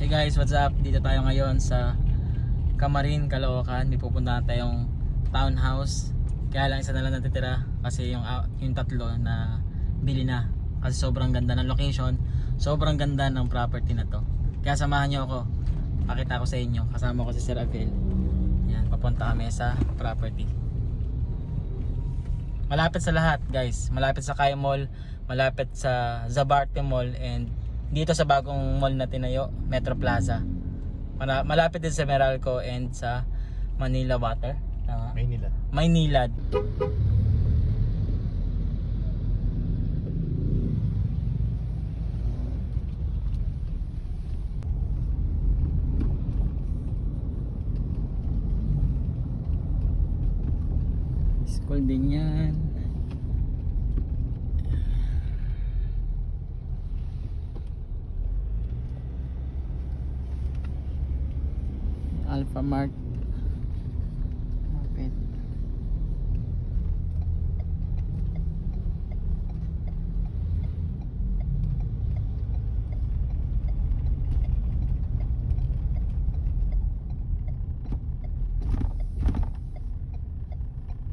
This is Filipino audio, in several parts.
Hey guys, what's up? Dito tayo ngayon sa Camarin, Caloocan. May pupuntahan tayong townhouse. Kaya lang isa na lang natitira kasi yung tatlo na bili na. Kasi sobrang ganda ng location, sobrang ganda ng property na to. Kaya samahan nyo ako. Pakita ko sa inyo. Kasama ko si Sir Abel. Yan, papunta kami sa property. Malapit sa lahat guys. Malapit sa Kaya Mall, malapit sa Zabarte Mall, and dito sa bagong mall na tinayo, Metro Plaza. Malapit din sa Meralco and sa Manila Water. Tama? Maynilad. School din yan. Alpha Mart. Malapit.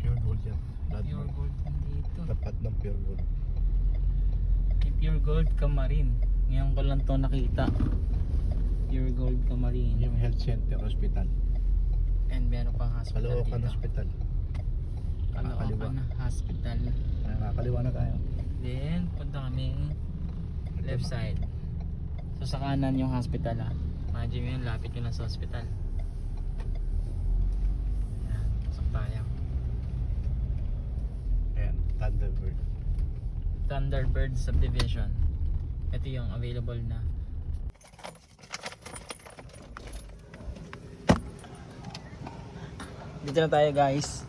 Pure gold yan. Pure gold dito. Tapat ng pure gold. Pure gold Camarin. Ngayon ko lang to nakita. Pure gold Camarin. Yung health center, hospital. And meron pang hospital Caloocan dito. Hospital. Caloocan Hospital. Nakakaliwa na tayo. Then punta kami left side. So sa kanan yung hospital ha. Imagine mo yun, lapit yun lang sa hospital. Ayan, pasok tayo. Ayan, Thunderbird. Thunderbird Subdivision. Ito yung available na. Dito na tayo guys.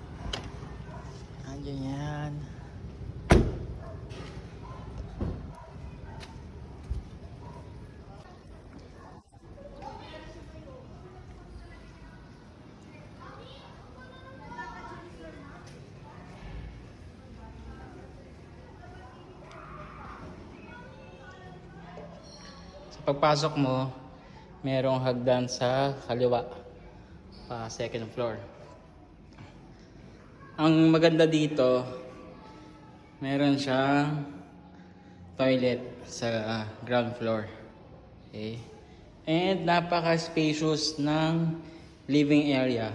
Andiyan yan. Sa pagpasok mo, merong hagdan sa kaliwa pa second floor. Ang maganda dito, meron siyang toilet sa ground floor. Okay? And napaka-spacious ng living area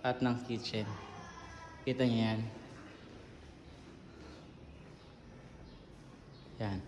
at ng kitchen. Kita niyo yan. Yan.